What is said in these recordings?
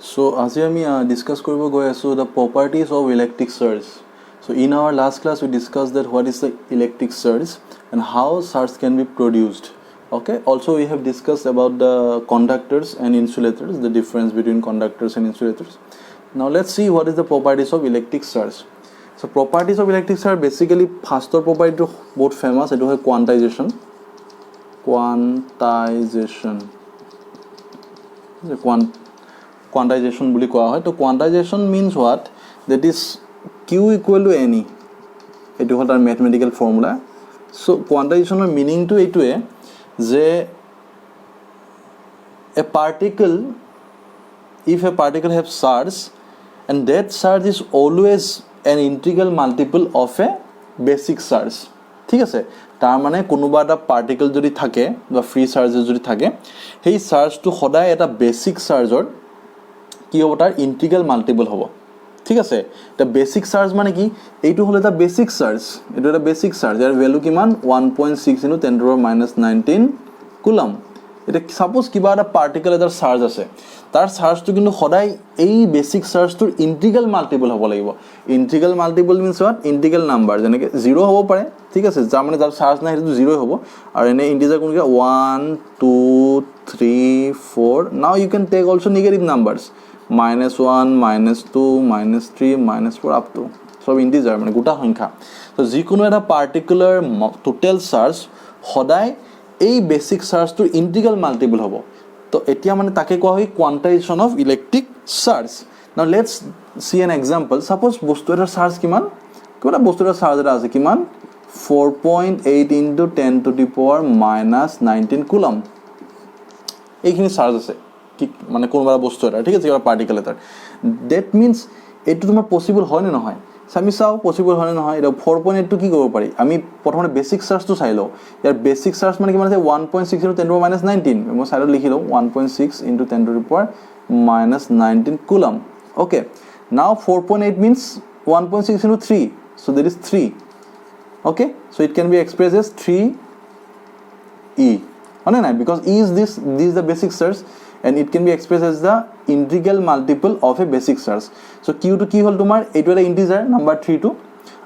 So as we discuss koribo goi asu the properties of electric surge. So in our last class we discussed that what is the electric surge and how surge can be produced. Okay. Also we have discussed about the conductors and insulators, the difference between conductors and insulators. Now let's see what is the properties of electric surge. So properties of electric surge basically first property to both famous it is quantization. Quantization বুলি কোৱা হয় তো quantization means what, that is q equal to ne, এটো হল তাৰ mathematical formula. So quantization er meaning to এইটোৱে যে a particle, if a particle have charge and that charge is always an integral multiple of a basic charge. ঠিক আছে, তাৰ মানে কোনোবা এটা পাৰ্টিকল যদি থাকে বা ফ্ৰী চাৰ্জ যদি থাকে সেই চাৰ্জটো সদায় এটা বেসিক চাৰ্জৰ কি হ'ব তাৰ ইন্টিগ্ৰেল মাল্টিপল হ'ব। ঠিক আছে, এটা বেসিক চাৰ্জ মানে কি, এইটো হল এটা বেসিক চাৰ্জ, এইটো এটা বেসিক চাৰ্জ ইয়াৰ ভ্যালু কিমান 1.6 * 10⁻⁹ কুলম। এটা সাপোজ কিবা এটা পাৰ্টিকল এটাৰ চাৰ্জ আছে, তাৰ চাৰ্জটো কিন্তু সদায় এই বেসিক চাৰ্জটোৰ ইন্টিগ্ৰেল মাল্টিপল হ'ব লাগিব। Integral multiple means what, integral number, যেনেকৈ 0 হ'ব পাৰে। ঠিক আছে, যাৰ মানে যাৰ চাৰ্জ নাই সেইটো 0 হ'ব আৰু এনে integer কোনকে 1 2 3 4। Now you can take also negative numbers -1 -2 -3 -4 up to সব ইন্টিজাৰ মানে গোটা সংখ্যা। তো যিকোনো এটা পাৰ্টিকুলাৰ টোটাল চাৰ্জ সদায় এই বেসিক চাৰ্জটোৰ ইন্টিগ্ৰেল মাল্টিপল হ'ব। তো এতিয়া মানে তাকে কোৱা হয় quantisation of electric charge. Now let's see an example. Suppose বস্তু এটাৰ চাৰ্জ কিমান, কিবা বস্তু এটাৰ চাৰ্জ এটা আছে কিমান 4.8 * 10⁻⁻19 কুলম। এইখিনি চাৰ্জ আছে কি মানে কোনোবা বস্তু এটা, ঠিক আছে, কিবা পাৰ্টিকল এটা। দ্যাট মিন্স এইটো তোমাৰ পসিবল হয় নে নহয়, আমি চাও পসিবল হয় নে নহয়। এটা 4.8 টো কি কৰিব পাৰি, আমি প্ৰথমতে বেসিক চাৰ্জটো চাই লও। ইয়াৰ বেসিক চাৰ্জ মানে কিমান আছে 1.6 * 10⁻⁻19, মই সাইডত লিখি লও 1.6 * 10⁻⁻19 কুলম। ওকে, নাও 4.8 means 1.6 * 3, so that is 3. Okay, so it can be expressed as 3e, because e is this is the basic charge and it can be expressed as the integral multiple of a basic charge. So q to কি হল তোমাৰ এইটো এটা integer number 3 to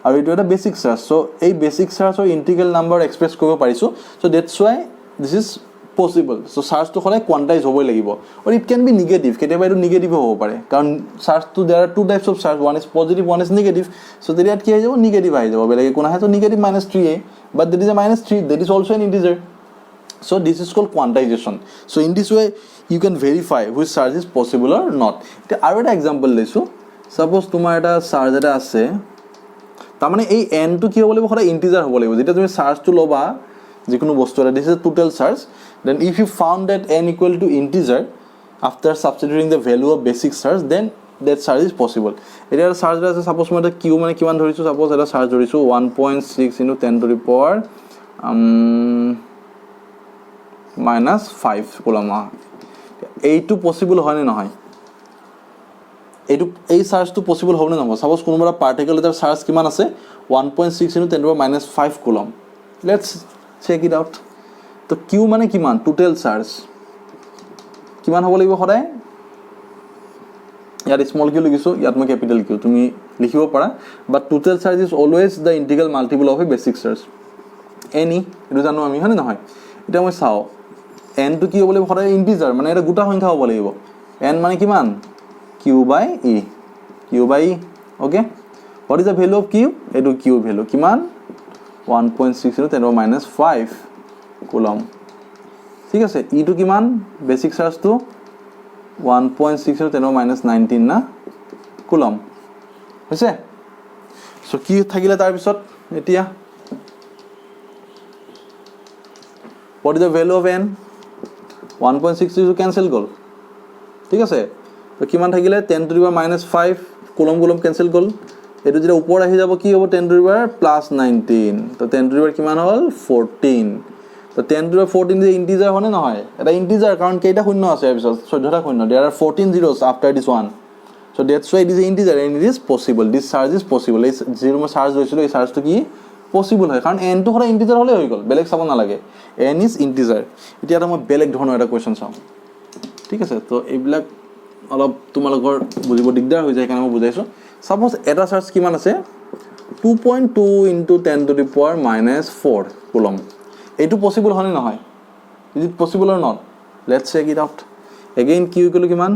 আৰু এইটো এটা basic charge. So এই basic চাৰ্জৰ integral number express কৰিব পাৰিছো। So that's why this is possible. So চাৰ্জটো সদায় কোয়ান্টাইজ হ'বই লাগিব। or it can be negative, কেতিয়াবা এইটো নেগেটিভ হ'ব পাৰে কাৰণ চাৰ্জটো there are two types of charge, one is positive, one is negative. so তেতিয়া কি হৈ যাব, নেগেটিভ আহি যাব, বেলেগ কোন আহে তো negative -3a, but there is a -3, that is also an integer. So this is called quantization. So in this way you can verify which charge is possible or not. আৰু এটা এক্সাম্পল লৈছো। Suppose তোমাৰ এটা charge এটা আছে, তাৰ মানে এই n টো কি হ'ব লাগিব, সদায় ইন্টিজাৰ হ'ব লাগিব। যেতিয়া তুমি চাৰ্জটো লবা যিকোনো বস্তু এটা, this is total charge, then if you found that n equal to integer after substituting the value of basic charge, then that charge is possible. এটা চাৰ্জ আছে, সাপোজ মই এটা q মানে কিমান ধৰিছো, সাপোজ এটা চাৰ্জ ধৰিছো 1.6 * 10⁻⁻5 কুলম। এইটো পসিবল হয় নে নহয়, এইটো এই চাৰ্জটো পসিবল হ'ব নে নহয়। সাপোজ কোনোবা পাৰ্টিকল এটাৰ চাৰ্জ কিমান আছে 1.6 * 10⁻⁵ coulomb. Let's check it out. তো q মানে কিমান, টোটাল চাৰ্জ কিমান হ'ব লাগিব সদায়, ইয়াত স্মল q লিখিছো, ইয়াত মই ক্যাপিটাল q, তুমি লিখিব পাৰা, but total charge is always the integral multiple of a basic charge. Any এটো জানো আমি, হয় নে নহয়। এটা মই চাও n টো কি হ'ব লাগিব, সদায় ইন্টিজাৰ মানে এটা গোটা সংখ্যা হ'ব লাগিব। n মানে কিমান q/e, q/e। Okay, what is the value of q, এটো q ভ্যালু কিমান 1.6 * 10⁻⁵ কুলম। ঠিক আছে, ই টো কিমান বেসিক চাৰ্জটো 1.6 * 10⁻⁹ না কুলম হৈছে। সো কি থাকিলে তাৰ পিছত এতিয়া what is the value of n, 1.6 cancel গল। ঠিক আছে, তো কিমান থাকিলে 10⁻⁵ কুলম কুলম ক্যান্সেল গল। এটো যেটা উপৰ আহি যাব কি হ'ব 10⁻+19, তো 10⁻ কিমান হল 14। তো 10⁻14 যে ইন্টিজাৰ হনে নহয়, এটা ইন্টিজাৰ কাৰণ কেইটা শূন্য আছে এর পিছত 14টা শূন্য, there are 14 zeros after this one, so that's why it is an integer and it is possible, this charge is possible। এই জিরো মই চার্জ লৈছিলো, এই চার্জটো কি পসিবল হয় কাৰণ n টো সদায় ইন্টিজাৰ হলে হৈ গল, বেলেগ চাব নালাগে, n is integer। এতিয়া মই বেলেগ ধৰণৰ এটা কোৱেশ্চন চাম। ঠিক আছে, তো এইবিলাক অলপ তোমালোকৰ বুজিব দিগদাৰ হৈ যায় কাৰণে মই বুজাইছোঁ সাপোজ এটা চাৰ্জ কিমান আছে 2.2 into 10 to the power minus 4 coulomb এইটো পসিবল হয়নে নহয় is it possible or not let's check it out again q equal to কিমান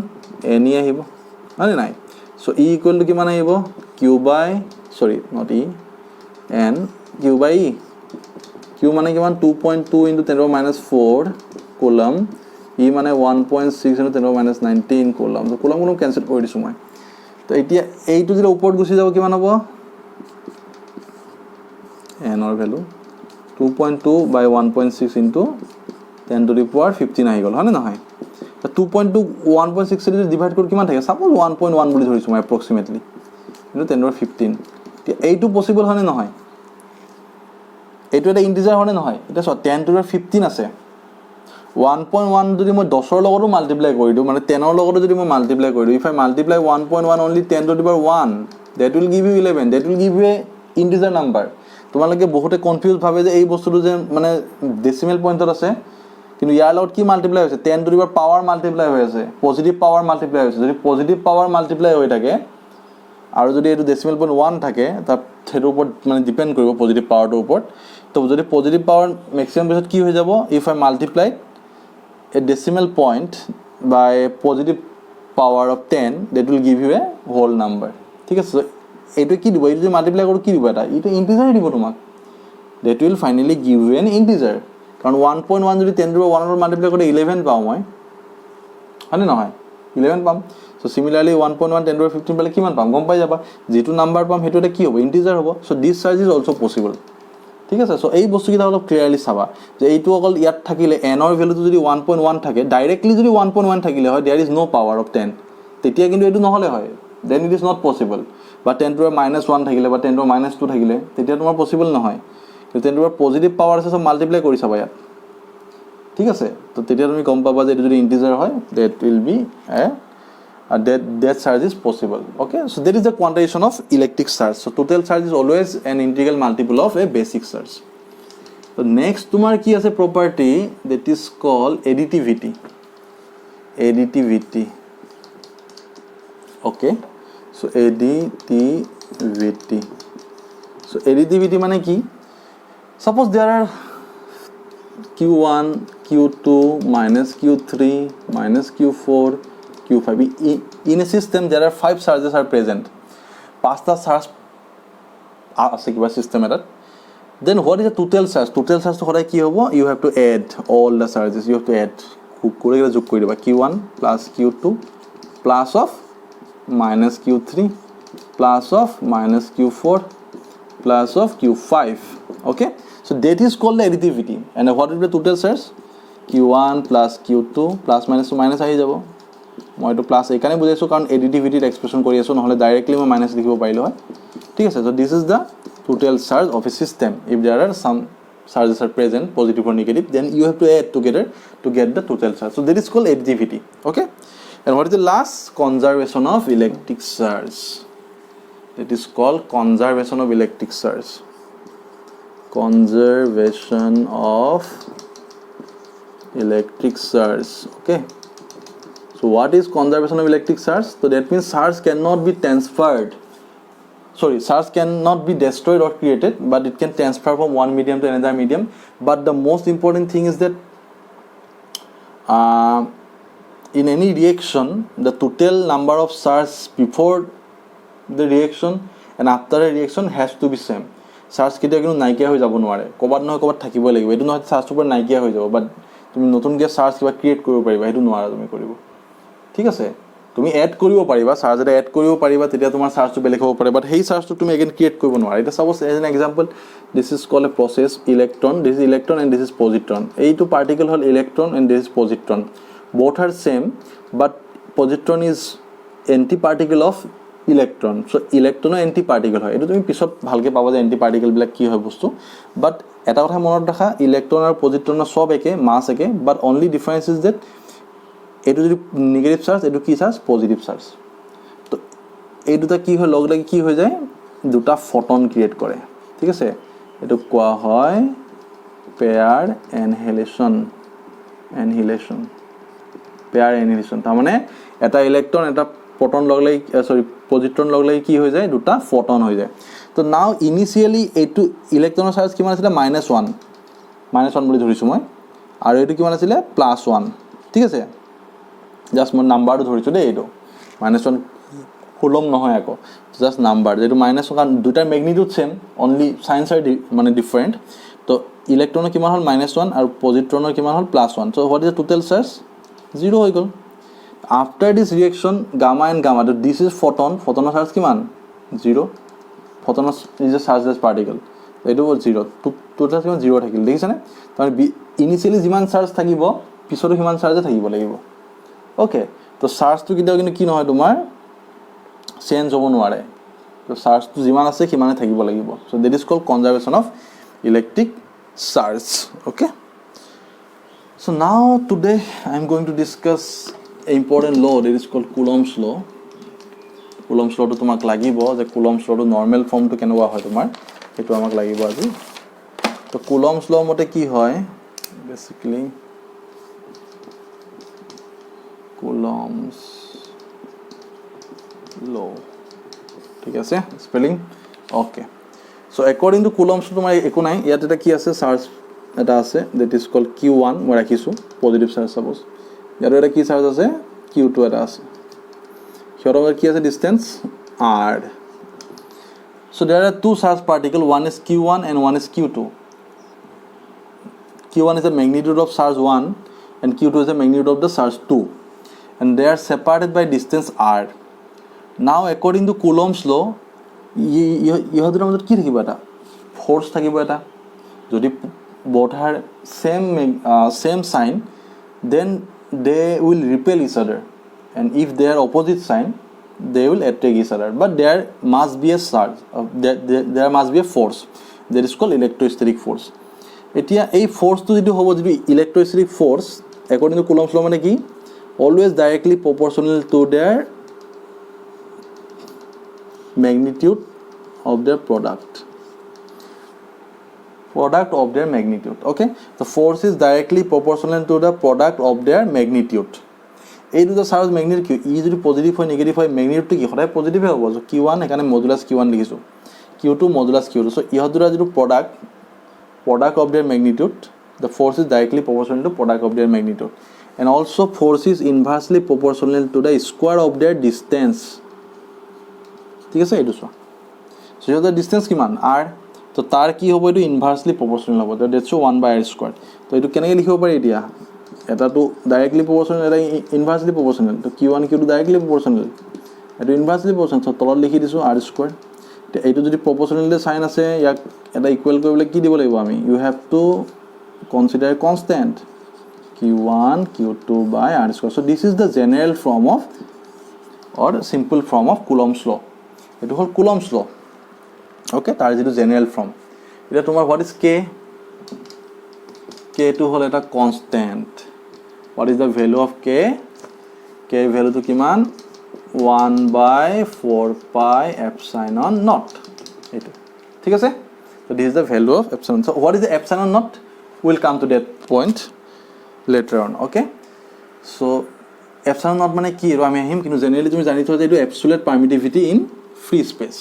n আহিব মানে নাই সো e ইকুয়াল টু কিমান আহিব q by sorry not e n q by e q মানে কিমান 2.2 into 10 to the minus 4 coulomb e মানে 1.6 into 10 to the minus 19 coulomb তো কুলম ক্যান্সেল কৰি দিছো মই তো এতিয়া এইটো যদি ওপৰত গুছি যাব কিমান হ'ব n or value 2.2 by 1.6 into 10 to the power 15 আহি গল হয় না নহয় 2.2 1.6 যদি ডিভাইড কৰি কিমান থাকে সাপোজ 1.1 বুলি ধৰিছো মই approximately into 10 to the 15 এইটো পসিবল হয় না নহয় এইটো এটা ইন্টিজাৰ হয় না নহয় এটা 10 to the 15 আছে 1.1 যদি মই 10 ৰ লগতো মাল্টিপ্লাই কৰি দিও মানে 10 ৰ লগতো যদি মই মাল্টিপ্লাই কৰি দিও if I multiply 1.1 only 10 to the power 1 that will give you 11 that will give you a integer number তোমালোকে বহুতে কনফিউজ ভাবে যে এই বস্তুটো যে মানে ডেসিমেল পয়েন্টত আছে কিন্তু ইয়াৰ লগত কি মাল্টিপ্লাই হৈছে 10 টু দি পাৱাৰ মাল্টিপ্লাই হৈ আছে পজিটিভ পাৱাৰ মাল্টিপ্লাই হৈছে যদি পজিটিভ পাৱাৰ মাল্টিপ্লাই হৈ থাকে আৰু যদি এটো ডেসিমেল পয়েন্ট 1 থাকে তা হেৰ ওপৰত মানে ডিপেন্ড কৰিব পজিটিভ পাৱাৰটোৰ ওপৰত তো যদি পজিটিভ পাৱাৰ ম্যাক্সিমাম পিছত কি হৈ যাব if I multiply a decimal point by positive power of 10 that will give you a whole number ঠিক আছে এইটো কি দিব এইটো যদি মাল্টিপ্লাই কৰো কি দিব এটা এইটো ইন্টিজাৰ দিব তোমাক that will finally give you an integer কাৰণ 1.1 যদি 10 to the 1 ৰ মাল্টিপ্লাই কৰি 11 পাও মই হয়নে নহয় 11 পাম সো সিমিলারলি 1.1 10 to the 15 পালে কিমান পাম গম পাই যাবা যেটো নাম্বার পাম হেটো এটা কি হ'ব ইন্টিজাৰ হ'ব so this charge is also possible ঠিক আছে সো এই বস্তু কিটা অলপ ক্লিয়াৰলি চাবা যে এইটো অকল ইয়াত থাকিলে n ৰ ভ্যালুটো যদি 1.1 থাকে ডাইৰেক্টলি যদি 1.1 থাকিলে হয় there is no power of 10 তেতিয়া কিন্তু এটো নহলে হয় then it is not possible বা 10 to the minus 1 থাকিলে বা 10 to the minus 2 থাকিলে তেতিয়া তোমাৰ পসিবল নহয় কিন্তু 10 to the পজিটিভ পাৱাৰ আছে সব মাল্টিপ্লাই কৰি চাবা ইয়াত ঠিক আছে তো তেতিয়া তুমি গম পাবা যে এটো যদি ইন্টিজাৰ হয় that will be a that charge is possible okay so that is the quantization of electric charge so total charge is always an integral multiple of a basic charge so next তোমার কি আছে property that is called additivity okay so additivity মানে কি suppose there are q1 q2 minus q3 minus q4 q5 in a system there are 5 charges are present pasta charge আছে কিবা system এটা then what is the total charge to হৰাই কি হ'ব you have to add all the charges you have to add করে যোগ কৰি দিবা q1 plus q2 plus of minus q3 plus of minus q4 plus of q5 okay so that is called the additivity and what is the total charge q1 plus q2 plus minus to minus আহি যাব মই তো plus এইখানে বুজাইছো কাৰণ এডিটিভিটিৰ expression কৰি আছো নহলে directly মই মাইনাস লিখিব পাৰিলো হয় ঠিক আছে so this is the total charge of a system if there are some charges are present positive or negative then you have to add together to get the total charge so that is called additivity okay and what is the last conservation of electric charge that is called conservation of electric charge okay so what is conservation of electric charge so that means charge cannot be transferred charge cannot be destroyed or created but it can transfer from one medium to another medium but the most important thing is that in any reaction the total number of charge before the reaction and after the reaction has to be same charge কেতিয়া কিন্তু নাইকিয়া হৈ যাব নোৱাৰে কবাত নহয় কবাত থাকিব লাগিব এটো নহয় charge ওপৰ নাইকিয়া হৈ যাব বাট তুমি নতুনকৈ charge কিবা ক্ৰিয়েট কৰিব পাৰিবা এটো নোৱাৰা তুমি কৰিব ঠিক আছে তুমি এড কৰিব পাৰিবা চাৰ্জ এটা এড কৰিব পাৰিবা তেতিয়া তোমাৰ চাৰ্জটো বেলেগ হ'ব পাৰে বাট হেই চাৰ্জটো তুমি এগেইন ক্ৰিয়েট কৰিব নোৱাৰা এটা suppose as an example this is called a process electron this is electron and this is positron এইটো পাৰ্টিকল হল electron and this is positron both are same but positron is anti-particle of electron so electron anti particle হয় এটো তুমি পিছত ভালকে পাবা যে anti particle বিলাক কি হয় বস্তু but এটা কথা মনত ৰাখা ইলেক্ট্ৰন আৰু পজিট্ৰনৰ সব একে মাস একে but only difference is that এটো যদি নেগেটিভ চার্জ এটো কি চার্জ পজিটিভ চার্জ তো এই দুটা কি হয় লগ লাগি কি হৈ যায় দুটা ফটন ক্রিয়েট কৰে ঠিক আছে এটো কোৱা হয় পেয়াৰ এনহিলেশন পেয়াৰ এনহিলেশন তাৰ মানে এটা ইলেক্ট্ৰন এটা proton লগ লাগি সৰি পজিট্ৰন লগ লাগি কি হৈ যায় দুটা ফটন হৈ যায় তো নাও ইনিশিয়ালি এইটো ইলেক্ট্ৰনৰ চাৰ্জ কিমান আছিল -1 বুলি ধৰিছো মই আৰু এইটো কিমান আছিল +1 ঠিক আছে জাস্ট মই নাম্বাৰটো ধৰিছো দেই এইটো -1 কুলম নহয় আকৌ জাস্ট নাম্বাৰ যেটো -1 কাৰণ দুটাৰ magnitude same only science R মানে ডিফাৰেন্ট তো ইলেক্ট্ৰনৰ কিমান হল -1 আৰু পজিট্ৰনৰ কিমান হল +1 so what is the total charge 0 হৈ গল after this reaction gamma and gamma so this is photon charge kiman 0 photon is a chargeless particle etu 0 total kiman 0 thakil dekhise tar initially jiman charge thakibo pisoru himan charge thakibo lagibo okay to charge tu kidao kintu ki nohoy tomar change hobo nware to charge tu jiman ase kimane thakibo lagibo so that is called conservation of electric charge okay so now today I am going to discuss a important law that is called Coulomb's law. Coulomb's law to tomak lagibo je Coulomb's law to normal form to kenewa hoy tomar etu amak lagibo aji to Coulomb's law mote ki hoy basically Coulomb's law ঠিক আছে spelling okay so according to Coulomb's law tomar eku nai yat eta ki ase charge eta ase that is called q1 moi rakhisu positive charge suppose ইয়াৰ এটা কি charge আছে q2 এটা আছে হিয়ৰৰ কি আছে distance r so there are two charge particle one is q1 and one is q2 q1 is the magnitude of charge 1 and q2 is the magnitude of the charge 2 and they are separated by distance r now according to Coulomb's law ইহতৰ মাজত কি থাকিব এটা force থাকিব এটা যদি both are same sign then they will repel each other and if they are opposite sign they will attract each other but there must be a charge there must be a force that is called electrostatic force etia ei force to jodi hobo jodi electrostatic force according to Coulomb's law mane ki always directly proportional to their magnitude of their product of their magnitude okay the force is directly proportional to the product of their magnitude এই দুটা charge magnitude কি ই যদি positive হয় negative হয় ম্যাগনিটিউডটো কি সদায় positive হ'ব so q1 এখানে মডুলাস q1 লিখিছো q2 মডুলাস q2 সো ইহদুরা যেটো product of their magnitude the force is directly proportional to product of their magnitude and also force is inversely proportional to the square of their distance ঠিক আছে এইটো so so the distance কিমান r তো তার কি হবে এটো inversely proportional হবে তো দ্যাটস 1/r² তো এটো কেনেকে লিখিব পাৰি এতিয়া এটা তো ডাইরেক্টলি প্রপোর্শনাল এটা ইনভার্সলি প্রপোর্শনাল তো q1 q2 ডাইরেক্টলি প্রপোর্শনাল এটো ইনভার্সলি প্রপোর্শনাল তো তলত লিখি দিছো r² তো এইটো যদি প্রপোর্শনাল সাইন আছে ইয়াক এটা ইকুয়াল কৰিলে কি দিব লাগিব আমি you have to consider constant q1 q2/r² so this is the general form of or simple form of Coulomb's law এটো হল Coulomb's law okay tar jeto general form eta tomar what is k2 hol eta constant what is the value of k value to kiman 1/4πε0 eto thik ase so this is the value of epsilon so what is the epsilon naught we'll come to that point later on okay so epsilon naught mane ki ro ami ahim kintu generally tumi jani thoi je etu absolute permittivity in free space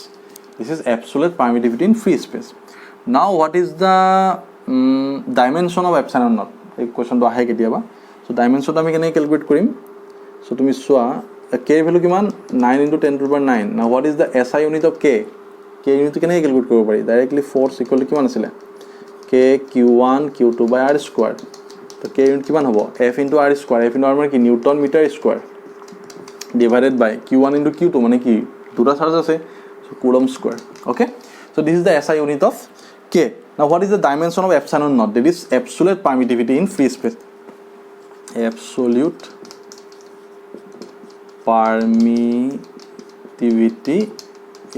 this is absolute permittivity in free space now what is the dimension of epsilon naught এই question to ahe ketiaba so dimension ami kene calculate korim so tumi soa k value kiman 9 into 10 to the power 9 now what is the SI unit of k unit kene calculate koribo pari directly force equal to kiman asile k q1 q2/r² to k unit kiman hobo f into r square f into r mane ki newton meter square divided by q1 into q2 mane ki দুটা charge আছে so coulomb square okay so this is the SI unit of k now what is the dimension of epsilon naught that is absolute permittivity in free space absolute permittivity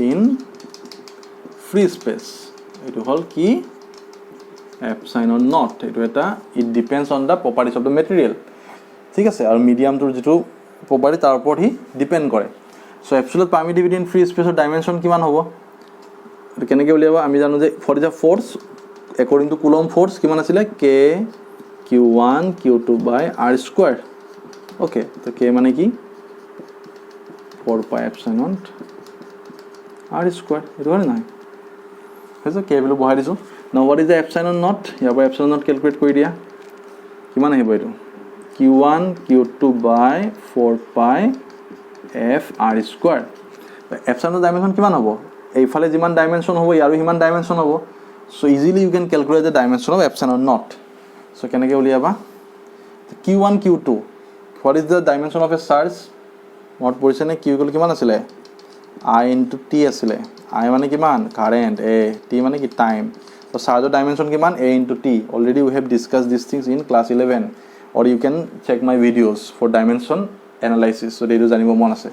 in free space etu hol ki epsilon naught etu eta it depends on the properties of the material ঠিক আছে আর medium তোর যেটো property তার উপর হি depend করে so absolute permittivity in free space or dimension কিমান হ'ব এটা কেনেকে উলিয়াবা আমি জানো যে for the force according to Coulomb force কিমান আছিল k q1 q2/r² okay তো k মানে কি 4 pi epsilon r square এটো হয় নাই হৈছে k ভ্যালু বহাই দিছো now what is the epsilon naught ইয়াৰ পৰা epsilon naught ক্যালকুলেট কৰি দিয়া কিমান আহিব এটো q1 q2 by 4 pi f r square epsilon dimension কিমান হ'ব এইফালে যিমান ডাইমেনশন হ'ব ইয়াৰো হিমান ডাইমেনশন হ'ব so easily you can calculate the dimension of epsilon naught so কেনেকৈ উলিয়াবা q1 q2 what is the dimension of a charge মত পৰিছে নে q ইকুৱেল কিমান আছিল I into t আছিলে I মানে কিমান কারেন্ট a t মানে কি টাইম so charge dimension কিমান a into t already we have discussed these things in class 11 or you can check my videos for dimension analysis so এইটো জানিব মন আছে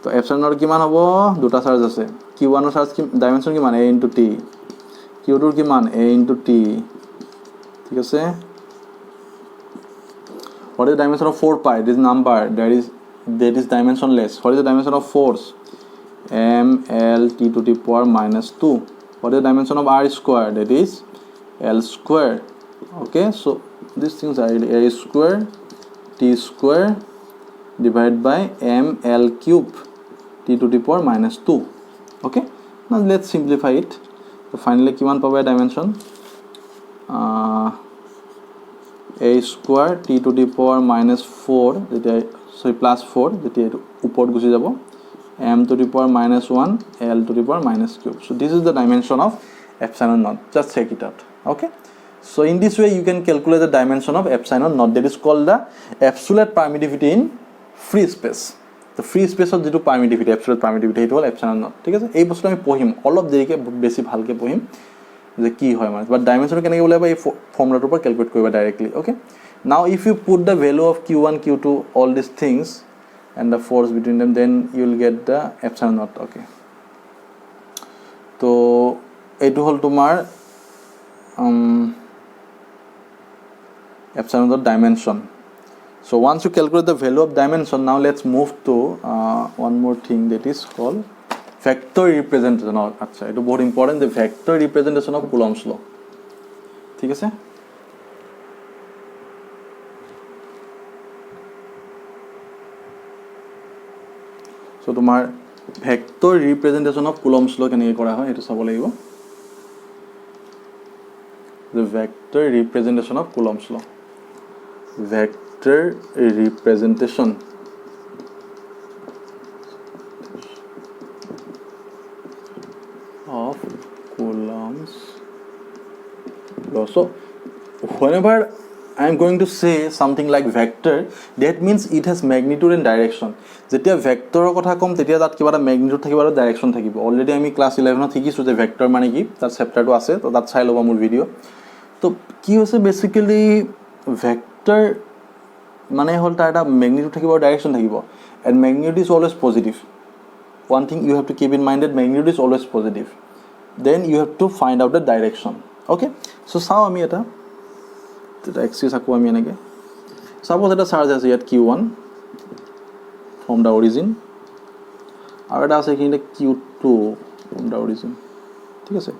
তো epsilon naught কিমান হ'ব দুটা চাৰ্জ আছে q1 ৰ চাৰ্জ ডাইমেনশন কিমান a into t q2 ৰ কিমান a into t ঠিক আছে what is the dimension of 4 pi this number that is dimensionless what is the dimension of force m l t to the power minus 2 what is the dimension of r square that is l square okay so these things are a square t square divided by m l cube t to the power minus 2 okay now let's simplify it so finally kiman pabe dimension a square t to the power minus 4 sorry plus 4 যেটি উপর গুছি যাব m to the power minus 1 l to the power minus cube so this is the dimension of epsilon naught just check it out okay so in this way you can calculate the dimension of epsilon naught that is called the absolute permittivity in free space the free space of যেটো permittivity absolute permittivity it will epsilon naught ঠিক আছে এই বস্তু আমি পঢ়িম অলপ দেৰিকে বেছি ভালকে পঢ়িম যে কি হয় মানে বাট ডাইমেনশন কেনেকৈ উলাবা এই ফৰ্মুলাটোৰ পৰা ক্যালকুলেট কৰিবা directly okay now if you put the value of q1 q2 all these things and the force between them then you will get the epsilon naught okay তো এইটো হল তোমাৰ epsilon naught dimension so once you calculate the value of dimension now let's move to one more thing that is called vector representation আচ্ছা এটা বহুত important the vector representation of Coulomb's law ঠিক আছে so তোমার vector representation of Coulomb's law কেনেকৈ কৰা হয় এটা চাব লাগিব the vector representation of Coulomb's law vector representation of Coulomb's law so whenever I am going to say something like vector that means it has magnitude and direction যেতিয়া ভেক্টৰৰ কথা কম তেতিয়া তাত কিবা এটা ম্যাগনিটিউড থাকিব আৰু ডাইৰেকশন থাকিব অলৰেডি আমি ক্লাস 11 ত শিকিছো যে ভেক্টৰ মানে কি তাৰ চেপ্টাৰটো আছে তো তাত চাই লবা মোৰ ভিডিও তো কি হৈছে বেসিক্যালি ভেক্টৰ মানে হল তাৰ এটা ম্যাগনিটিউড থাকিব আৰু ডাইৰেকশন থাকিব and magnitude is always positive one thing you have to keep in mind that magnitude is always positive then you have to find out the direction okay so sao ami eta axis akko ami enake suppose eta charge ase yat q1 from the origin aru eta ase kinde q2 from the origin thik ase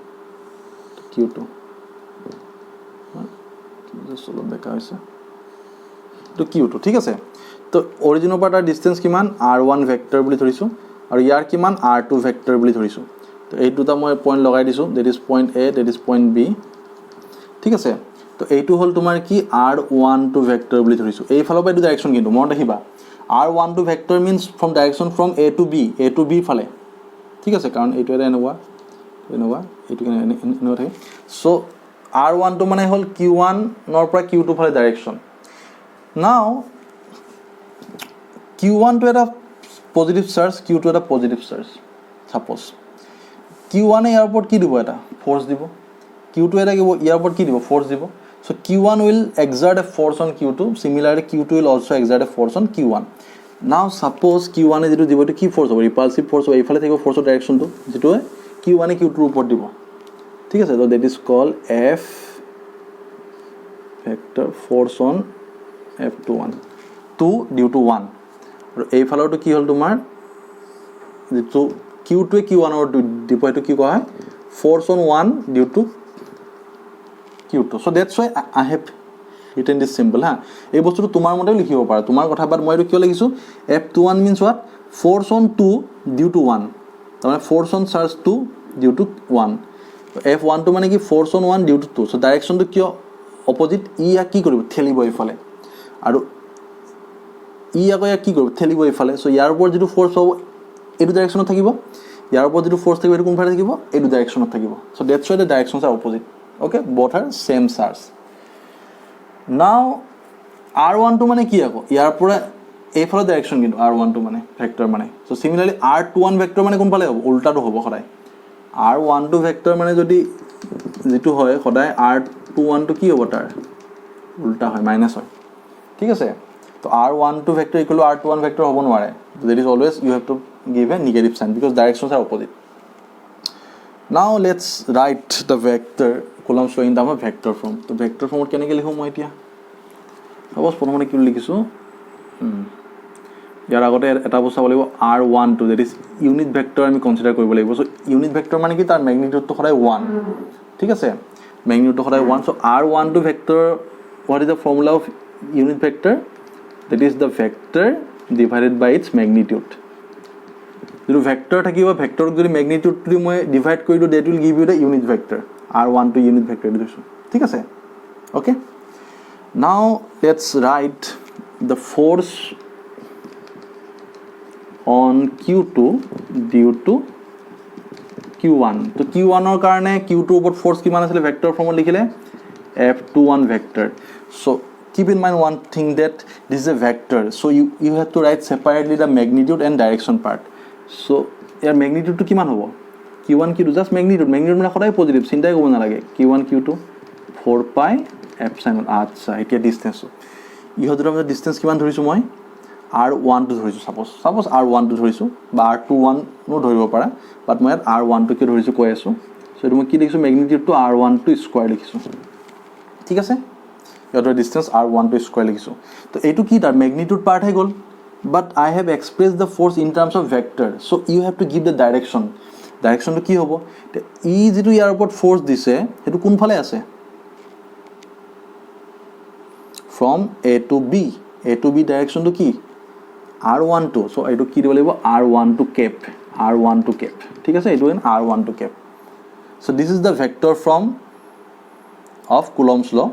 q2 just solo dekha hoise to q2 thik ase to origin opar ta distance kiman r1 vector boli thorisu aru yar kiman r2 vector boli thorisu to ei duta moi point lagai disu that is point a that is point b ঠিক আছে তো এইটো হল তোমাৰ কি r12 vector বলি ধৰিছো এই ফালৰ পৰা এইটো ডাইৰেকশন কিন্তু মনত ৰাখিবা r12 vector means from direction from a to b ফালে ঠিক আছে কাৰণ এইটো এটা এনেকুৱা এইটো এনেকুৱা থাকে সো r12 মানে হল q1 নৰ পৰা q2 ফালে ডাইৰেকশন নাও q1 to এটা পজিটিভ চাৰ্জ q2 এটা পজিটিভ চাৰ্জ সাপোজ q1 এর উপর কি দিব এটা ফোর্স দিব q2 এটা কি এর উপর কি দিব ফোর্স দিব so q1 will exert a force on q2 similarly q2 will also exert a force on q1 now suppose q1 এ যেটো দিব তো কি ফোর্স হবে রিপালসিভ ফোর্স হবে এইফালে থাকিব ফোৰ্সৰ ডাইরেকশন তো যেটো q1 এ q2 এর উপর দিব ঠিক আছে so that is called f vector force on f21 2 due to 1 আৰু এইফালৰটো কি হল তোমাৰ যেটো q2 এ q1 or দিব এটো কি কয় force on 1 due to q2 so that's why I have written this symbol ha ei bostu tomar mode likhibo para tomar kotha bar moi etu kyo likisu f21 means what force on 2 due to 1 তাৰমানে force on charge 2 due to 1 F1 টো মানে কি force on 1 due to 2 চ' ডাইৰেকশ্যনটো কিয় opposite ইয়াক কি কৰিব ঠেলিব এইফালে আৰু আকৌ ইয়াক কি কৰিব ঠেলিব এইফালে চ' ইয়াৰ ওপৰত যিটো ফ'ৰ্চ হ'ব এইটো ডাইৰেকশ্যনত থাকিব ইয়াৰ ওপৰত যিটো ফ'ৰ্চ থাকিব এইটো কোনফালে থাকিব এইটো ডাইৰেকশ্যনত থাকিব so' that's why the directions are opposite okay both are same charge now R1 টো মানে কি আকৌ ইয়াৰ পৰা এইফালে ডাইৰেকশ্যন কিন্তু R1 টো মানে ভেক্টৰ মানে চ' চিমিলাৰলি R21 ভেক্টৰ মানে কোনফালে হ'ব উল্টাটো হ'ব সদায় R12 ভেক্টৰ মানে যদি যেটো হয় সদায় R21 টো কি হ'ব তাৰ উল্টা হয় মাইনাস হয় ঠিক আছে তো R12 vector equal to R21 vector হ'ব নোৱাৰে that is always you have to give a negative sign because directions are opposite now let's write the vector Coulomb law in the vector form so vector form কেনেকৈ লিখো মই এতিয়া suppose প্ৰথমতে কি লিখিছো ইয়াৰ আগতে এটা বস্তু চাব লাগিব R12 that is unit vector আমি কনসিডাৰ কৰিব লাগিব so unit vector মানে কি তাৰ ম্যাগনিটিউডটো সদায় 1 ঠিক আছে ম্যাগনিটিউডটো সদায় 1 so R12 vector what is the formula of unit vector that is the vector divided by its magnitude যদি ভেক্টৰ থাকিব ভেক্টৰক যদি ম্যাগনিটিউডটো মই ডিভাইড কৰি দিও that will give you the unit vector R12 unit vector দিছো ঠিক আছে okay now let's write the force on Q2 due to Q1 তো Q1 ৰ কাৰণে Q2 ওপৰত ফোৰ্স কিমান আছিল ভেক্টৰ ফৰ্মত লিখিলে F21 vector so keep in mind one thing that this is a vector so you have to write separately the magnitude and direction part so year magnitude to কিমান হ'ব Q1 Q2 just magnitude মানে সদায় positive চিন্তাই কৰিব নালাগে Q1 Q2 4 pi epsilon আচ্ছা এতিয়া distance ইহঁতৰ আমি ডিসটেন্স কিমান ধৰিছো মই R1 টো ধৰিছো suppose R1 টো ধৰিছো বা R21 নো ধৰিব পাৰা বাট মই R1 টো কি ধৰিছো কৈ আছো সো এটো মই কি লিখিছো magnitude to R1 টো স্কয়াৰ লিখিছো ঠিক আছে ইহঁতৰ ডিসটেন্স R1 টো স্কয়াৰ লিখিছো তো এটো কি তাৰ magnitude part হে গল but I have expressed the force in terms of vector so you have to give the direction to কি হ'ব ই যেটো ইয়াৰ ওপৰত ফোর্স দিছে হেতু কোন ফালে আছে from A to B direction to কি R12 so এটো কি দিব লাগিব R12 cap ঠিক আছে এটো R12 cap so this is the vector from of Coulomb's law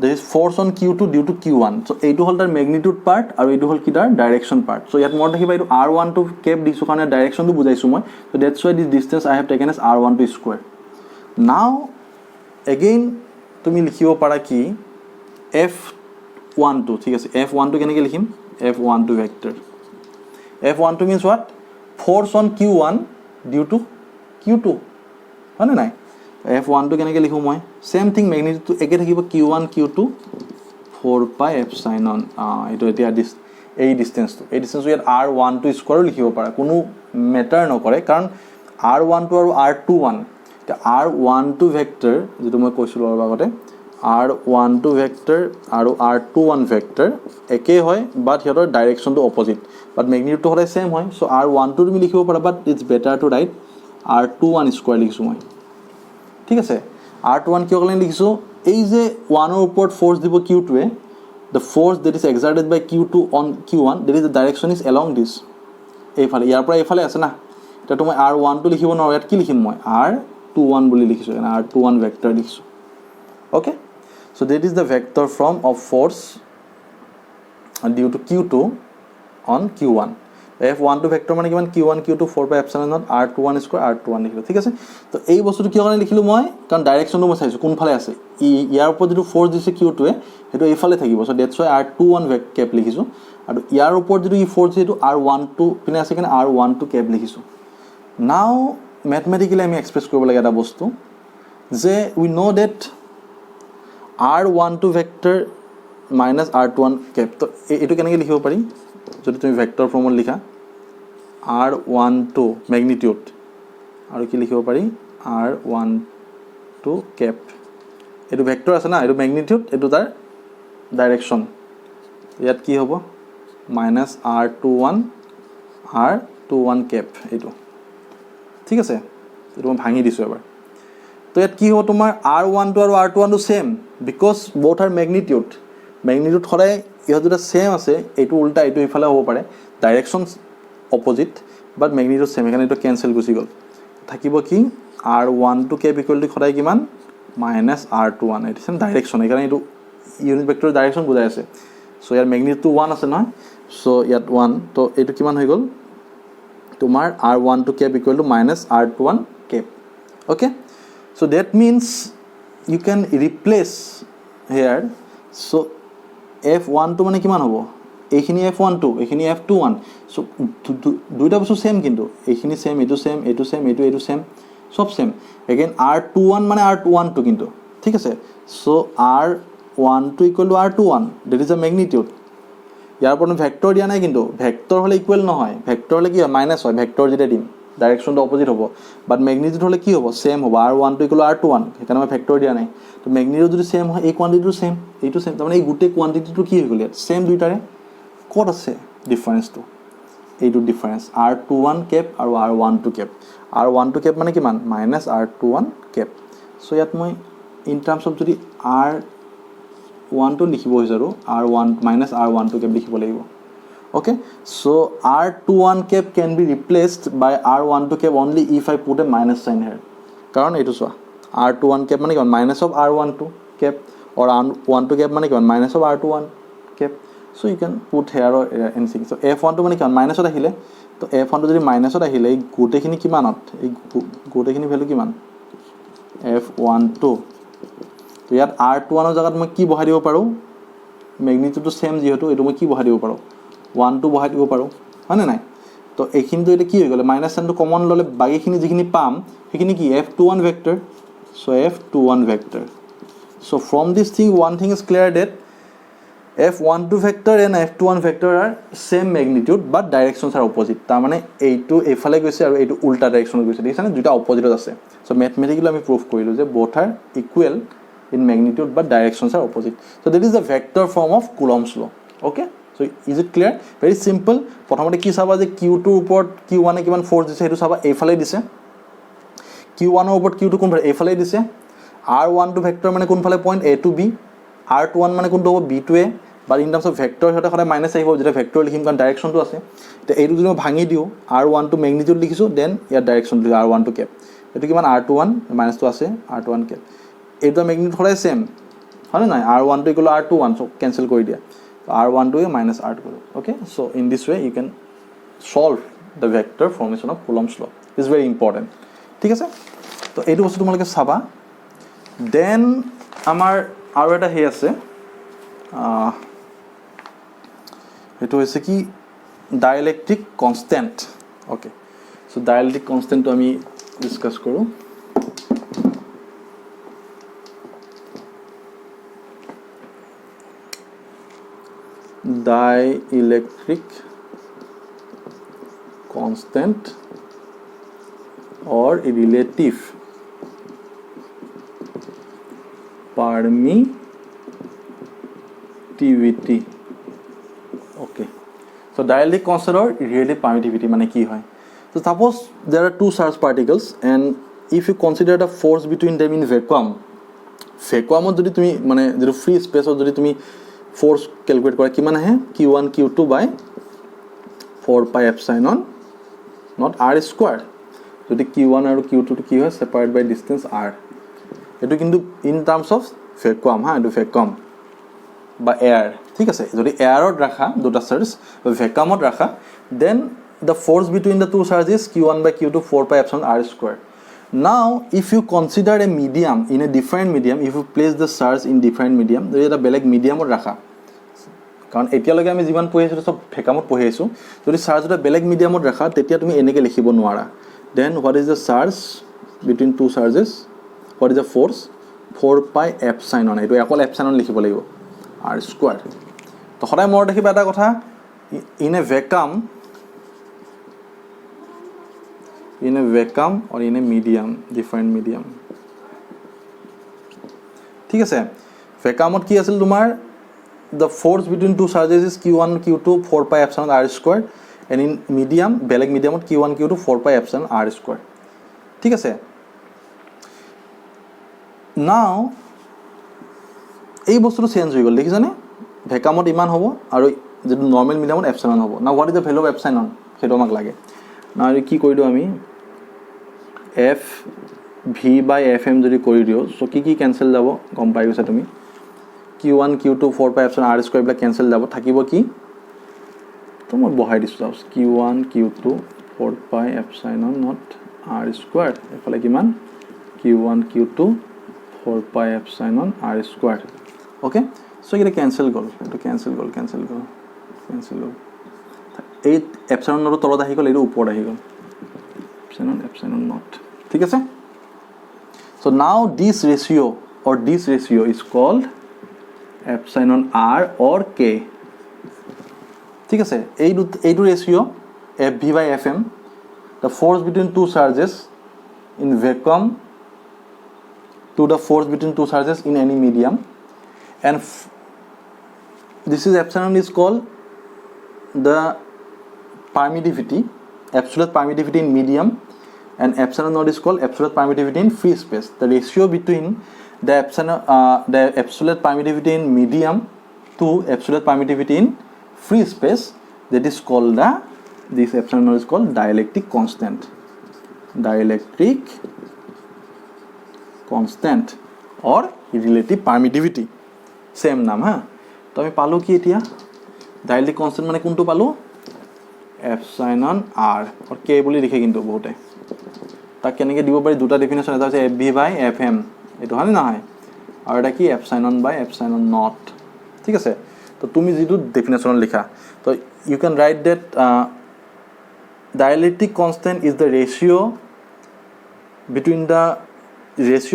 there is force on Q2 due to Q1 so এইটো হল তাৰ magnitude part আৰু এইটো হল কি তাৰ direction part so ইয়াত মই দেখিবা এইটো R12 cap দিছো কাৰণে direction টো বুজাইছো মই so that's why this distance I have taken as R12 square now again তুমি লিখিব পাৰা কি F12 ঠিক আছে F12 কেনেকৈ লিখিম F12 vector F12 means what force on Q1 due to Q2 হয় নাই F12 কেনেকৈ লিখো মই same thing magnitude একে থাকিব Q1 Q2 4 pi epsilon এটো এতিয়া এই ডিসটেন্স ইয়াত R12 স্কয়াৰ লিখিব পাৰা কোনো মেটাৰ নকৰে কাৰণ R12 আৰু R21 R12 ভেক্টৰ যেটো মই কৈছিলো আৰু আগতে R12 vector আৰু R21 vector একে হয় but হিয়ৰ ডাইৰেকশন টো অপজিট but magnitude টো সদায় সেম হয় so R12 তুমি লিখিব পাৰা but it's better to write R21 square লিখিছো মই ঠিক আছে R21 কিয় কলে লিখিছো এই যে 1 ৰ ওপৰত ফোর্স দিব Q2 A the force that is exerted by Q2 on Q1 that is the direction is along this এইফালে ইয়াৰ পৰা এইফালে আছে না এটা তুমি R12 লিখিব নোৱাৰা ইয়াত কি লিখিম মই R21 বুলি লিখিছো এনা R21 vector লিখিছো okay so that is the vector from of force due to Q2 on Q1 F12 vector মানে কিমান Q1 Q2 4 by epsilon naught R21 square R21 লিখিলো ঠিক আছে তো এই বস্তুটো কিয় কাৰণে লিখিলো মই কাৰণ ডাইৰেকশনটো মই চাইছো কোন ফালে আছে ইয়াৰ ওপৰত যেটো ফোর্স দিছে Q2 এ হেতু এইফালে থাকিব so that's why R21 cap লিখিছো আৰু ইয়াৰ ওপৰত যেটো ই ফোর্স যেটো R12 পিনে আছে কিনে R12 cap লিখিছো now mathematically আমি এক্সপ্ৰেছ কৰিব লাগে এটা বস্তু যে we know that R12 vector minus R21 cap তো এটো কেনেকৈ লিখিব পাৰি যদি তুমি ভেক্টৰ ফৰ্মত লিখা R12 magnitude আৰু কি লিখিব পাৰি R12 cap এটো ভেক্টৰ আছে না এটো magnitude এটো তাৰ ডাইৰেকশন ইয়াত কি হ'ব minus R21 cap এটো ঠিক আছে এটো মই ভাঙি দিছো এবাৰ তো ইয়াত কি হ'ব তোমাৰ R12 আৰু R21 same because both are magnitude সদায় ইহ দুটা সেম আছে এটো উল্টা এটো ইফালে হ'ব পাৰে ডাইৰেকশন অপজিট বাট মেগনিটিউড সেম সেইকাৰণে এইটো কেঞ্চেল গুচি গ'ল থাকিব কি r12 কেপ ইকুৱেল টু সদায় কিমান -r21 এইটো সেম ডাইৰেকশ্যন সেইকাৰণে এইটো ইউনিট ভেক্টৰৰ ডাইৰেকশ্যন বুজাই আছে চ' ইয়াৰ মেগনিটিউডটো 1 আছে নহয় চ' ইয়াত 1 তো এইটো কিমান হৈ গ'ল তোমাৰ r12 cap equal to -r21 cap okay so that means you can replace here so f12 মানে কিমান হ'ব এইখিনি f12 এইখিনি f21 so দুইটা বস্তু সেম কিন্তু এইখিনি সেম এটো সেম এটো সেম এটো সেম সব সেম again r21 মানে r12 কিন্তু ঠিক আছে so r12 equal to r21 that is the magnitude ইয়াৰ পৰা ভেক্টৰ দিয়া নাই কিন্তু ভেক্টৰ হলে ইকুৱেল নহয় ভেক্টৰ হলে কি হয় মাইনাস হয় ভেক্টৰ যেতিয়া দিম ডাইৰেকশ্যনটো অপজিট হ'ব বাট ম্যাগনিটিউড হলে কি হ'ব সেম হ'ব r12 equal to r21 সেইকাৰণে মই ভেক্টৰ দিয়া নাই তো ম্যাগনিটিউড যদি সেম হয় এই কোয়ান্টিটিটো সেম এইটো সেম তাৰমানে এই গোটেই কোয়ান্টিটিটো কি হৈ গ'ল ইয়াত সেম দুইটাৰে ক'ত আছে ডিফাৰেন্সটো এইটো ডিফাৰেন্স r21 কেপ আৰু r12 কেপ r12 কেপ মানে কিমান -r21 কেপ সো ইয়াত মই ইন টাৰ্মছ অফ যদি r12 লিখিব বিচাৰো r1 -r12 কেপ লিখিব লাগিব okay so r21 cap can be replaced by r12 cap only if I put a minus sign here karon etu so r21 cap mane kiman minus of r12 cap or r12 cap mane kiman minus of r21 cap so you can put here or anything so f12 mane kiman minus ot ahile to f12 jodi minus ot ahile ei gote khini kimanot ei gote khini value kiman f12 to yat r21 er jagat moi ki bahai dibo paru magnitude to same jehetu etu moi ki bahai dibo paru 1 2 বহাই দিব পাৰো হয় না নাই তো এইখিনিটো এটা কি হৈ গলে মাইনাস সাইনটো কমন ললে বাকিখিনি যিখিনি পাম সেইখিনি কি f21 vector so f21 vector so from this thing one thing is clear that f12 vector and f21 vector are same magnitude but directions are opposite তাৰ মানে এইটো এফালে গৈছে আৰু এইটো উল্টা ডাইৰেকশনত গৈছে দেখিছানে দুটা অপজিটত আছে so mathematically আমি প্ৰুফ কৰিলো যে both are equal in magnitude but directions are opposite so that is the vector form of Coulomb's law okay so is it clear very simple প্ৰথমতে কি চাবা যে q2 ৰ ওপৰত q1 এ কিমান ফোৰ্স দিছে হেতু চাবা এফালে দিছে q1 ৰ ওপৰত q2 কোনফালে এফালে দিছে r12 ভেক্টৰ মানে কোনফালে point a to b r21 মানে কোনটো হ'ব b to a but in terms of vector হতে হতে মাইনাস আহিব যেটা ভেক্টৰ লিখিম কাৰণ ডাইৰেকশনটো আছে তে এইটো যদি মই ভাঙি দিও r12 ম্যাগনিটিউড লিখিছো দেন ইয়াৰ ডাইৰেকশন লিখি r12 কেপ এটো কিমান r21 মাইনাসটো আছে r21 কেপ এইটো ম্যাগনিটিউড হলে সেম হয় না r12 equal r21 so cancel কৰি দিয়া r12 minus r2 okay so in this way you can solve the vector formation of Coulomb's law is very important ঠিক আছে তো এইটো বস্তু তোমালকে চাবা দেন আমাৰ আৰু এটা হে আছে এটো হৈছে কি ডাইলেক্ট্ৰিক কনস্ট্যান্ট okay so ডাইলেক্ট্ৰিক কনস্ট্যান্ট তো আমি ডিসকাস কৰো dielectric constant or relative permittivity okay so dielectric constant or relative permittivity mane ki hoy so suppose there are two charged particles and if you consider the force between them in vacuum jodi tumi mane jeto free space jodi tumi force calculate kora kiman ahe q1 q2 by 4 pi epsilon not r square jodi q1 aru q2 to ki hoy separated by distance r etu kintu in terms of vacuum ha etu vacuum by air thik ase jodi air ot rakha duta charge vacuum ot rakha then the force between the two charges q1 by q2 4 pi epsilon r square now if you consider a medium in a different medium if you place the charge in different medium there is a beleg medium ot rakha কাৰণ এতিয়ালৈকে আমি যিমান পঢ়িছো সব ভেকামত পঢ়িছো যদি charge এটা বেলেগ মিডিয়ামত ৰাখা তেতিয়া তুমি এনেকে লিখিব নোৱাৰা then what is the charge between two charges what is the force 4 pi epsilon এটো অকল এপসাইলন লিখিব লাগিব r স্কয়ার তো সদায় মনত ৰাখিবা এটা কথা in a vacuum or in a medium different medium ঠিক আছে vacuumত কি আছিল তোমাৰ the force between two charges is q1 q2 4 pi epsilon r square and in medium beleg medium q1 q2 4 pi epsilon r square ঠিক আছে now এই বস্তুটো change হৈ গল দেখিছানে ভেকামত ইমান হ'ব আৰু যেটো নরমাল মিডিয়ামত এপসাইলন হ'ব now what is the value of epsilon সেইটো আমাক লাগে না কি কৰি দিওঁ আমি এফ ভি বাই এফ এম যদি কৰি দিওঁ সো কি কেনসেল যাব গম পাই গৈছা তুমি q1 q2 4 pi epsilon r square বিলাক কেনসেল যাব থাকিব কি তো মই বহাই দিছো যাও q1 q2 4 pi epsilon not r square এফালে কিমান q1 q2 4 pi epsilon r square okay so এটা কেনসেল গল এটা কেনসেল গল এই এপসাইলন নট তলত আহি গল এর উপৰত আহি গল epsilon naught ঠিক আছে so now this ratio is called epsilon r or k ঠিক আছে এইটো ratio fv by fm the force between two charges in vacuum to the force between two charges in any medium and this is epsilon is called the permittivity absolute permittivity in medium and epsilon naught is called absolute permittivity in free space the ratio between the absolute permittivity in medium to absolute permittivity in free space that is called this epsilon naught is called dielectric constant or relative permittivity same নাম হা তো আমি পালো কি এতিয়া dielectric constant মানে কোনটো পালো epsilon r और k বুলি লিখে কিন্তু বহুতে তা কেনেকে দিব পাৰি দুটা ডেফিনেশন এটা আছে fv বাই fm এটো হয় না হয় আর এটা কি epsilon বাই epsilon naught ঠিক আছে তো তুমি যেটো ডেফিনেশন লিখা তো you can write that dielectric constant is the ratio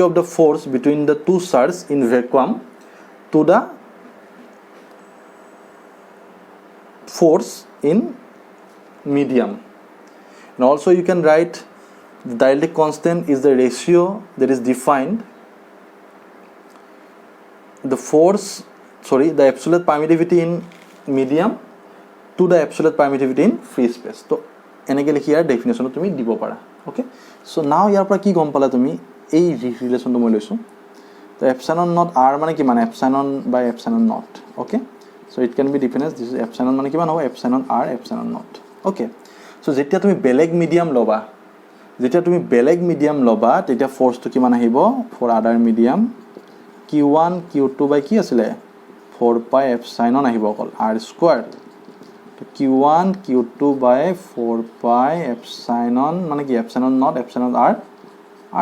of the force between the two charges in vacuum to the force in medium and also you can write the dielectric constant is the ratio that is defined the absolute permittivity in medium to the absolute permittivity in free space তো এনেকে লিখি ইয়াৰ definition তুমি দিব পাৰা okay so now ইয়াৰ পৰা কি গম পালা তুমি এই ৰিলেশনটো মই লৈছো তো epsilon naught r মানে কি মানে epsilon by epsilon naught okay so it can be defined this is epsilon মানে কিমান হ'ব epsilon r epsilon naught okay so যেতিয়া তুমি বেলেগ মিডিয়াম লবা তেতিয়া ফোর্সটো কিমান আহিব for other medium q1 q2 বাই কি আছিল 4 পাই epsilon আহিব অকল r স্কয়ার তো q1 q2 বাই 4 পাই epsilon মানে কি epsilon naught epsilon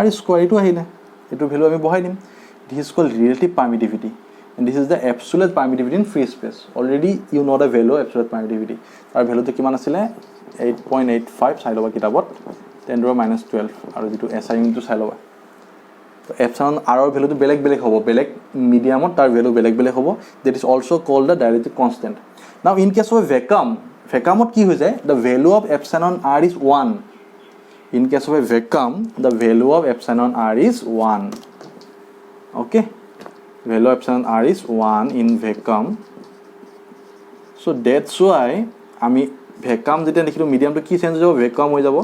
r square এটো আহিলে এটো ভ্যালু আমি বহাই দিম this is called relative permittivity and this is the absolute permittivity in free space already you know the value of absolute permittivity তাৰ ভ্যালুটো কিমান আছিল 8.85 চাই লবা কিতাবত 10 to minus 12 আৰু যেটো SI ইউনিটটো চাই লবা তো epsilon r ৰ ভ্যালুটো বেলেগ হ'ব বেলেগ মিডিয়ামত তাৰ ভ্যালু বেলেগ হ'ব that is also called the dielectric constant now in case of vacuumত কি হৈ যায় the value of epsilon r is 1 in case of a vacuum the value of epsilon r is 1 okay value of epsilon r is 1 in vacuum so that's why আমি vacuum যেতিয়া দেখিলো মিডিয়ামটো কি change হৈ যাব vacuum হৈ যাব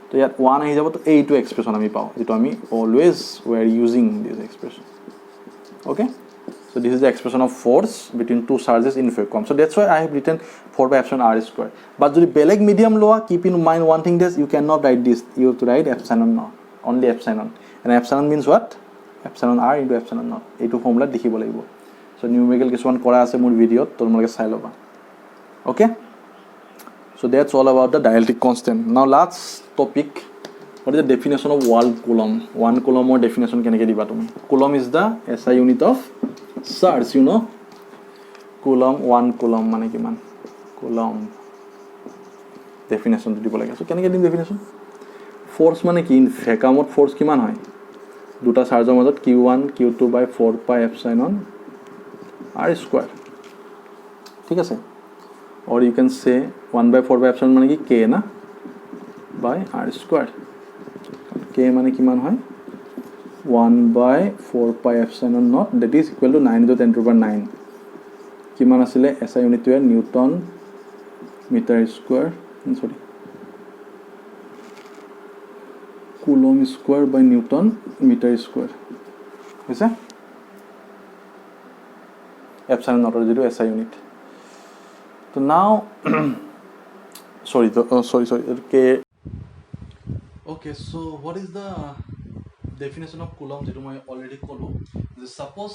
তো ইয়াত 1 আহি যাব তো এইটো এক্সপ্ৰেছন আমি পাও যেটো আমি always we are using this expression okay so this is the expression of force between two charges in vacuum so that's why I have written 4 by epsilon r square but যদি বেলেগ medium লোৱা keep in mind one thing that you cannot write this you have to write epsilon naught only epsilon and epsilon means what epsilon r into epsilon naught এইটো formula দেখিব লাগিব so numerical কিছুমান কৰা আছে মোৰ ভিডিওত তোমালোকে চাই লবা okay so that's all about the dielectric constant now last topic what is the definition of 1 coulomb or definition keneke diba tumi coulomb is the SI unit of charge you know coulomb 1 coulomb mane kiman coulomb definition dibo lage so keneke dim definition force mane ki in vacuum force kiman hoy দুটা চাৰ্জৰ মাজত q1 q2 by 4 pi epsilon r square ঠিক আছে or you can say 1 by 4 by epsilon মানে কি k না by r square k মানে কিমান হয় 1 by 4 pi epsilon naught that is equal to 9 into 10 to the power 9 কিমান আছিল SI ইউনিট টো newton metre square sorry coulomb square by newton meter square হৈছে epsilon naught যেটো SI unit so now sorry K. Okay, so what is the definition of Coulomb যেটো মই already ক'লো যে suppose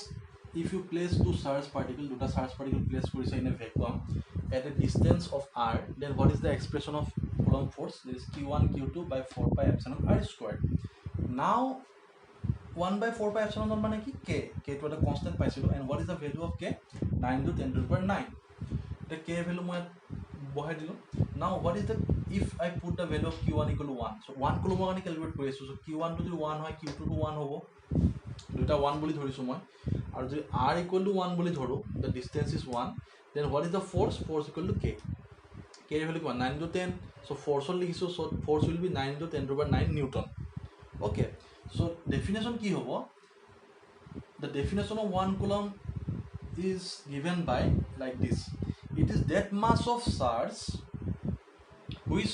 if you place two charged particle দুটা charged particle place কৰিছে in a vacuum at a distance of r, then what is the expression of Coulomb force? That is q1 q2 by 4 pi epsilon r squared. Now 1 by 4 pi epsilon মানে কি k to এটা constant পাইছিলো, and what is the value of k? 9 to 10 to the power 9. The k value মই বহাই দিলো. Now what is the, if I put the value of q1 equal to 1, so 1 coulomb কাৰণে calculate কৰি আছো, so q1 to 1 হয়, q2 to 1 হ'ব, দুটা 1 বুলি ধৰিছো মই, আৰু যদি r equal to 1 বুলি ধৰো, the distance is 1, then what is the force? Force equal to k. K value কিমান? 9 to 10, so force লিখিছো, so force will be 9 to 10 to the power 9 newton. Okay, so definition কি হ'ব? The definition of 1 coulomb is given by like this. It is that mass of charge which